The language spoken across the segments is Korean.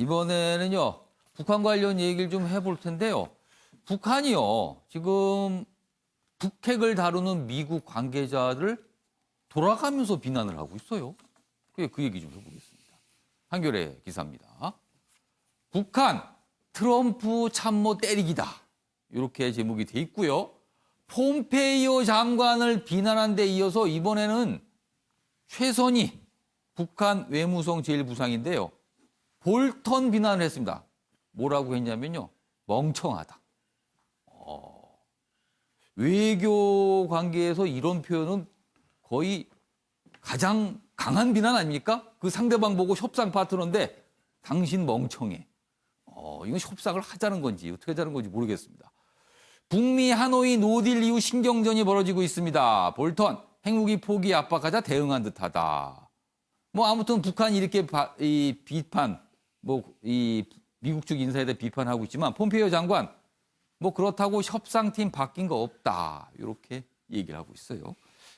이번에는요, 북한 관련 얘기를 좀 해볼 텐데요. 북한이요, 지금 북핵을 다루는 미국 관계자들을 돌아가면서 비난을 하고 있어요. 그 얘기 좀 해보겠습니다. 한겨레 기사입니다. 북한 트럼프 참모 때리기다. 이렇게 제목이 돼 있고요. 폼페이오 장관을 비난한 데 이어서 이번에는 최선희 북한 외무성 제1부상인데요. 볼턴 비난을 했습니다. 뭐라고 했냐면요. 멍청하다. 외교 관계에서 이런 표현은 거의 가장 강한 비난 아닙니까? 그 상대방 보고 협상 파트너인데 당신 멍청해. 이건 협상을 하자는 건지 어떻게 하자는 건지 모르겠습니다. 북미 하노이 노딜 이후 신경전이 벌어지고 있습니다. 볼턴 핵무기 포기 압박하자 대응한 듯하다. 아무튼 북한이 이렇게 비판, 미국 측 인사에 대해 비판하고 있지만 폼페이오 장관 그렇다고 협상팀 바뀐 거 없다. 이렇게 얘기를 하고 있어요.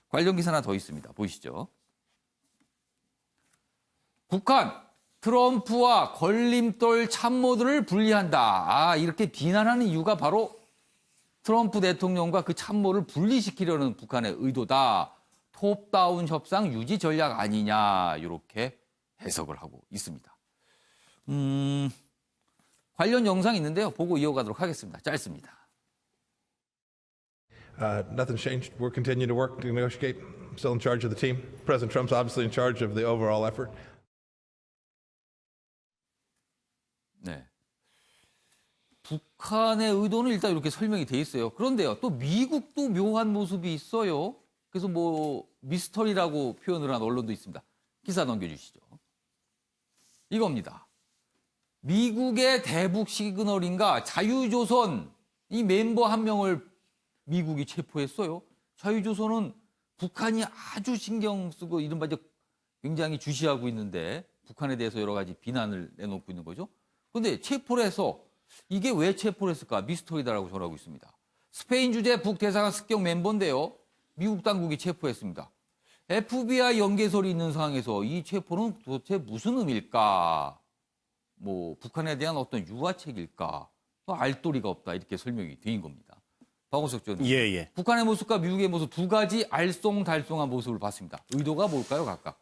관련 기사 하나 더 있습니다. 보시죠. 북한 트럼프와 걸림돌 참모들을 분리한다. 이렇게 비난하는 이유가 바로 트럼프 대통령과 그 참모를 분리시키려는 북한의 의도다. 톱다운 협상 유지 전략 아니냐. 이렇게 해석을 하고 있습니다. 관련 영상이 있는데요. 보고 이어가도록 하겠습니다. 짧습니다. Nothing's changed. We're continuing to work to negotiate. I'm still in charge of the team. President Trump's obviously in charge of the overall effort. 네. 북한의 의도는 일단 이렇게 설명이 돼 있어요. 그런데요, 또 미국도 묘한 모습이 있어요. 그래서 미스터리라고 표현을 한 언론도 있습니다. 기사 넘겨주시죠. 이겁니다. 미국의 대북 시그널인가 자유조선 이 멤버 한 명을 미국이 체포했어요. 자유조선은 북한이 아주 신경 쓰고 이른바 굉장히 주시하고 있는데 북한에 대해서 여러 가지 비난을 내놓고 있는 거죠. 그런데 체포를 해서 이게 왜 체포를 했을까? 미스터리다라고 전하고 있습니다. 스페인 주재 북대사관 습격 멤버인데요. 미국 당국이 체포했습니다. FBI 연계설이 있는 상황에서 이 체포는 도대체 무슨 의미일까? 북한에 대한 어떤 유화책일까? 알도리가 없다. 이렇게 설명이 된 겁니다. 박원석 전. 예. 북한의 모습과 미국의 모습 두 가지 알쏭달쏭한 모습을 봤습니다. 의도가 뭘까요, 각각?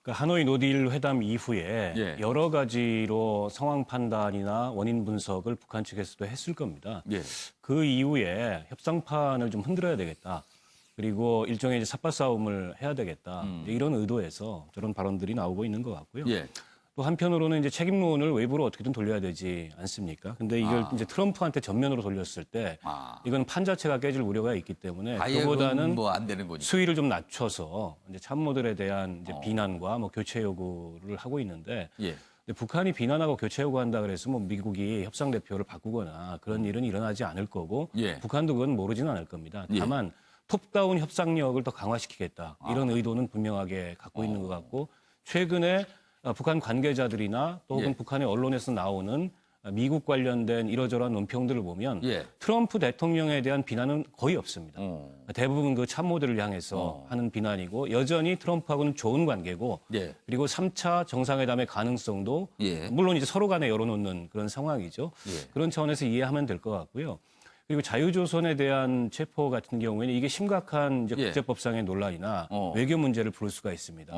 하노이 노딜 회담 이후에 예. 여러 가지로 상황 판단이나 원인 분석을 북한 측에서도 했을 겁니다. 예. 그 이후에 협상판을 좀 흔들어야 되겠다. 그리고 일종의 삿바 싸움을 해야 되겠다. 이런 의도에서 저런 발언들이 나오고 있는 것 같고요. 예. 또 한편으로는 책임론을 외부로 어떻게든 돌려야 되지 않습니까? 근데 이걸 트럼프한테 전면으로 돌렸을 때 이건 판 자체가 깨질 우려가 있기 때문에 그보다는 안 되는 거니까. 수위를 좀 낮춰서 참모들에 대한 비난과 교체 요구를 하고 있는데 예. 근데 북한이 비난하고 교체 요구한다 그래서 미국이 협상 대표를 바꾸거나 그런 일은 일어나지 않을 거고 예. 북한도 그건 모르지는 않을 겁니다. 예. 다만 톱다운 협상력을 더 강화시키겠다. 이런 의도는 분명하게 갖고 있는 것 같고 최근에 북한 관계자들이나 또 혹은 북한의 언론에서 나오는 미국 관련된 이러저러한 논평들을 보면 트럼프 대통령에 대한 비난은 거의 없습니다. 대부분 그 참모들을 향해서 하는 비난이고 여전히 트럼프하고는 좋은 관계고 그리고 3차 정상회담의 가능성도 물론 이제 서로 간에 열어놓는 그런 상황이죠. 그런 차원에서 이해하면 될 것 같고요. 그리고 자유조선에 대한 체포 같은 경우에는 이게 심각한 국제법상의 논란이나 외교 문제를 부를 수가 있습니다.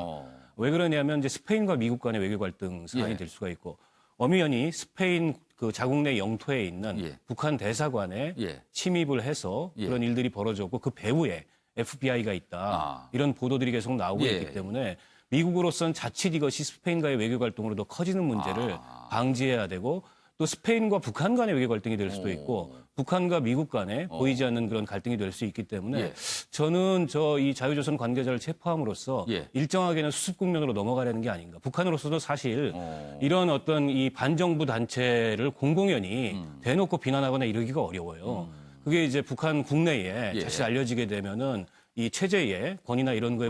왜 그러냐면 스페인과 미국 간의 외교 갈등 상황이 될 수가 있고 엄연히 스페인 그 자국 내 영토에 있는 북한 대사관에 침입을 해서 그런 일들이 벌어졌고 그 배후에 FBI가 있다. 이런 보도들이 계속 나오고 있기 때문에 미국으로서는 자칫 이것이 스페인과의 외교 갈등으로 더 커지는 문제를 방지해야 되고 또 스페인과 북한 간의 외교 갈등이 될 수도 있고 북한과 미국 간에 보이지 않는 그런 갈등이 될 수 있기 때문에 저는 이 자유조선 관계자를 체포함으로써 일정하게는 수습 국면으로 넘어가려는 게 아닌가. 북한으로서도 사실 이런 어떤 이 반정부 단체를 공공연히 대놓고 비난하거나 이러기가 어려워요. 그게 이제 북한 국내에 자칫 알려지게 되면은 이 체제의 권위나 이런 거에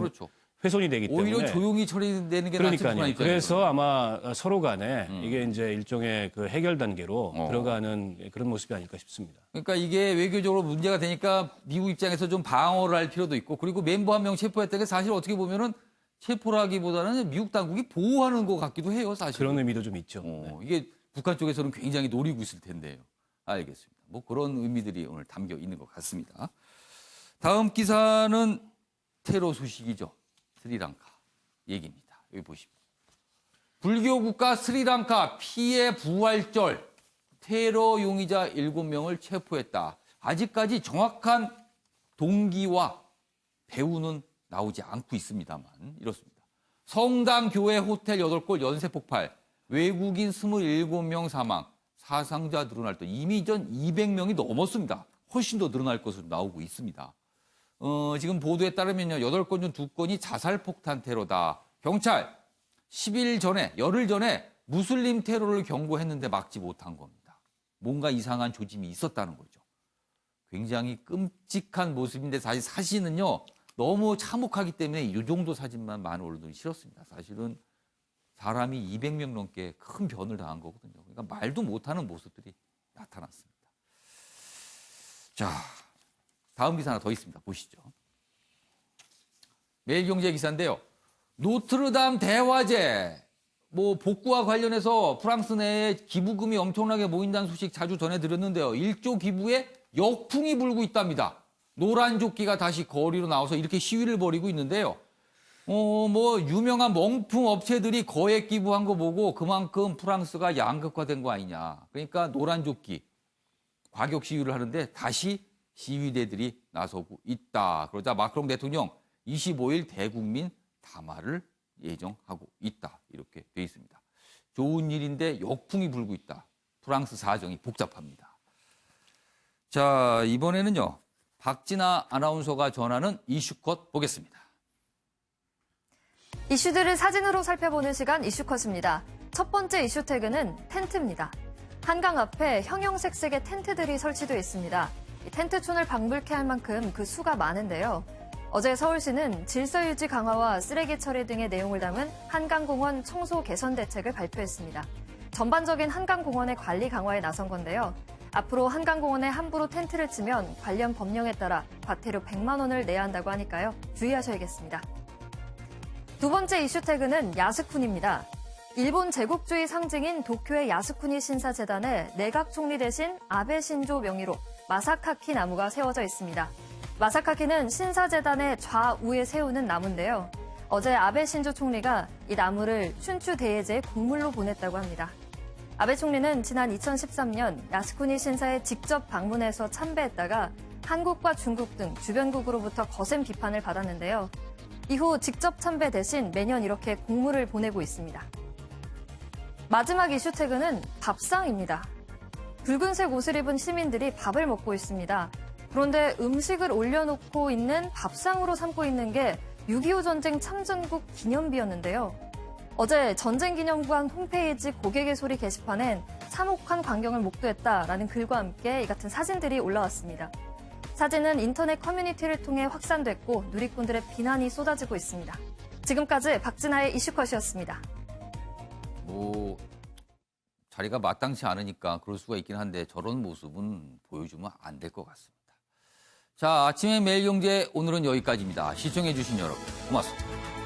훼손이 되기 때문에 오히려 조용히 처리되는 게 그러니까요. 그래서 아마 서로 간에 이게 이제 일종의 그 해결 단계로 들어가는 그런 모습이 아닐까 싶습니다. 그러니까 이게 외교적으로 문제가 되니까 미국 입장에서 좀 방어를 할 필요도 있고 그리고 멤버 한 명 체포했다는 게 사실 어떻게 보면은 체포라기보다는 미국 당국이 보호하는 것 같기도 해요, 사실. 그런 의미도 좀 있죠. 이게 북한 쪽에서는 굉장히 노리고 있을 텐데요. 알겠습니다. 뭐 그런 의미들이 오늘 담겨 있는 것 같습니다. 다음 기사는 테러 소식이죠. 스리랑카 얘기입니다. 여기 보십시오. 불교 국가 스리랑카 피해 부활절 테러 용의자 7명을 체포했다. 아직까지 정확한 동기와 배우는 나오지 않고 있습니다만 이렇습니다. 성당, 교회, 호텔 8곳 연쇄 폭발, 외국인 27명 사망, 사상자 늘어날 때 이미 전 200명이 넘었습니다. 훨씬 더 늘어날 것으로 나오고 있습니다. 지금 보도에 따르면요, 8건 중 2건이 자살폭탄 테러다. 경찰 10일 전에, 열흘 전에 무슬림 테러를 경고했는데 막지 못한 겁니다. 뭔가 이상한 조짐이 있었다는 거죠. 굉장히 끔찍한 모습인데 사실 사진은요, 너무 참혹하기 때문에 이 정도 사진만 많은 언론들이 실었습니다. 사실은 사람이 200명 넘게 큰 변을 당한 거거든요. 그러니까 말도 못하는 모습들이 나타났습니다. 자, 다음 기사 하나 더 있습니다. 보시죠. 매일경제 기사인데요. 노트르담 대화재 복구와 관련해서 프랑스 내에 기부금이 엄청나게 모인다는 소식 자주 전해드렸는데요. 1조 기부에 역풍이 불고 있답니다. 노란 조끼가 다시 거리로 나와서 이렇게 시위를 벌이고 있는데요. 유명한 명품 업체들이 거액 기부한 거 보고 그만큼 프랑스가 양극화된 거 아니냐. 그러니까 노란 조끼 과격 시위를 하는데 다시 시위대들이 나서고 있다. 그러자 마크롱 대통령 25일 대국민 담화를 예정하고 있다. 이렇게 돼 있습니다. 좋은 일인데 역풍이 불고 있다. 프랑스 사정이 복잡합니다. 자, 이번에는요. 박진아 아나운서가 전하는 이슈컷 보겠습니다. 이슈들을 사진으로 살펴보는 시간 이슈컷입니다. 첫 번째 이슈 태그는 텐트입니다. 한강 앞에 형형색색의 텐트들이 설치되어 있습니다. 텐트촌을 방불케 할 만큼 그 수가 많은데요. 어제 서울시는 질서 유지 강화와 쓰레기 처리 등의 내용을 담은 한강공원 청소 개선 대책을 발표했습니다. 전반적인 한강공원의 관리 강화에 나선 건데요. 앞으로 한강공원에 함부로 텐트를 치면 관련 법령에 따라 과태료 100만 원을 내야 한다고 하니까요. 주의하셔야겠습니다. 두 번째 이슈 태그는 야스쿤입니다. 일본 제국주의 상징인 도쿄의 야스쿠니 신사재단에 내각 총리 대신 아베 신조 명의로 마사카키 나무가 세워져 있습니다. 마사카키는 신사재단의 좌우에 세우는 나무인데요. 어제 아베 신조 총리가 이 나무를 춘추 대예제에 공물로 보냈다고 합니다. 아베 총리는 지난 2013년 야스쿠니 신사에 직접 방문해서 참배했다가 한국과 중국 등 주변국으로부터 거센 비판을 받았는데요. 이후 직접 참배 대신 매년 이렇게 공물을 보내고 있습니다. 마지막 이슈 태그는 밥상입니다. 붉은색 옷을 입은 시민들이 밥을 먹고 있습니다. 그런데 음식을 올려놓고 있는 밥상으로 삼고 있는 게 6.25 전쟁 참전국 기념비였는데요. 어제 전쟁기념관 홈페이지 고객의 소리 게시판엔 참혹한 광경을 목도했다라는 글과 함께 이 같은 사진들이 올라왔습니다. 사진은 인터넷 커뮤니티를 통해 확산됐고 누리꾼들의 비난이 쏟아지고 있습니다. 지금까지 박진아의 이슈컷이었습니다. 자리가 마땅치 않으니까 그럴 수가 있긴 한데 저런 모습은 보여주면 안 될 것 같습니다. 자, 아침의 매일경제 오늘은 여기까지입니다. 시청해주신 여러분 고맙습니다.